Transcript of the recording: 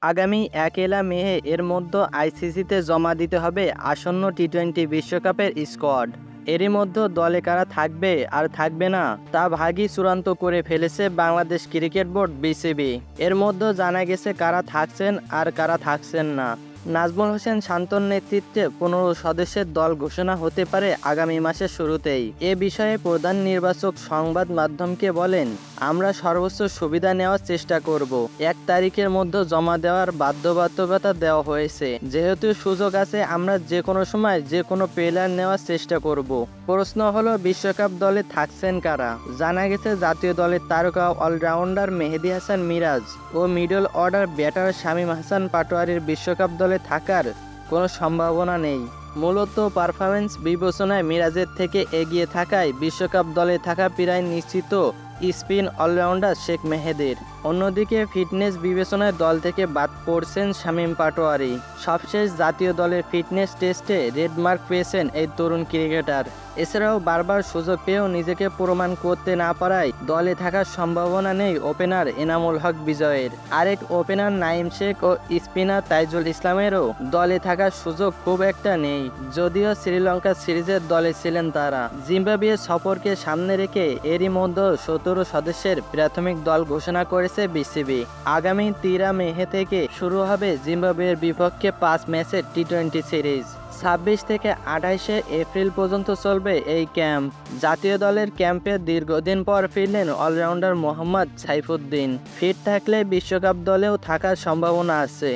আগামী ১ মে এর মধ্যে আইসিসিতে জমা দিতে হবে আসন্ন টি-20 বিশ্বকাপের স্কোয়াড। এরই মধ্যে দলে কারা থাকবে আর থাকবে না তা ভাগই চূড়ান্ত করে ফেলেছে বাংলাদেশ ক্রিকেট বোর্ড বিসিবি। এর মধ্যে জানা গেছে কারা থাকছেন আর কারা থাকছেন না। নাজমুল হোসেন শান্তর নেতৃত্বে ১৫ সদস্যের দল ঘোষণা হতে পারে আগামী মাসের শুরুতেই। এ বিষয়ে প্রধান নির্বাচক সংবাদ মাধ্যমকে বলেন, আমরা সর্বোচ্চ সুবিধা নেওয়ার চেষ্টা করব। ১ তারিখের মধ্যে জমা দেওয়ার বাধ্যবাধকতা দেওয়া হয়েছে। যেহেতু সুযোগ আছে, আমরা যে কোনো সময় যে কোনো প্লেয়ার নেওয়ার চেষ্টা করব। প্রশ্ন হলো বিশ্বকাপ দলে থাকছেন কারা? জানা গেছে জাতীয় দলের তারকা অলরাউন্ডার মেহেদী হাসান মিরাজ ও middle order batter Shamim Hasan পাটোয়ারির বিশ্বকাপ দলে থাকার কোনো সম্ভাবনা নেই। মূলত পারফরম্যান্স বিবেচনায় মিরাজের থেকে এগিয়ে থাকায় বিশ্বকাপ দলে থাকা প্রায় নিশ্চিত স্পিন অলরাউন্ডার শেখ মেহেদীর। অন্যদিকে ফিটনেস বিবেচনায় দল থেকে বাদ পড়ছেন শামীম পাটোয়ারি। সবশেষ জাতীয় দলের ফিটনেস টেস্টে রেড মার্ক পেয়েছেন এই তরুণ ক্রিকেটার। এছাড়াও বারবার সুযোগ পেয়েও নিজেকে প্রমাণ করতে না পারায় দলে থাকার সম্ভাবনা নেই ওপেনার এনামুল হক বিজয়ের। আরেক ওপেনার নাইম শেখ ও স্পিনার তাইজুল ইসলামেরও দলে থাকার সুযোগ খুব একটা নেই, যদিও শ্রীলঙ্কা সিরিজের দলে ছিলেন তারা। জিম্বাবুয়ে সফরকে সামনে রেখে এরই মধ্যে ১৭ সদস্যের প্রাথমিক দল ঘোষণা করেছে বিসিবি। আগামী 13 মে থেকে শুরু হবে জিম্বাবুয়ের বিপক্ষে ৫ ম্যাচের টি-20 সিরিজ। ২৬ থেকে ২৮ এপ্রিল পর্যন্ত চলবে এই ক্যাম্প। জাতীয় দলের ক্যাম্পে দীর্ঘদিন পর ফিরলেন অলরাউন্ডার মোহাম্মদ সাইফুদ্দিন। ফিট থাকলে বিশ্বকাপ দলেও থাকার সম্ভাবনা আছে।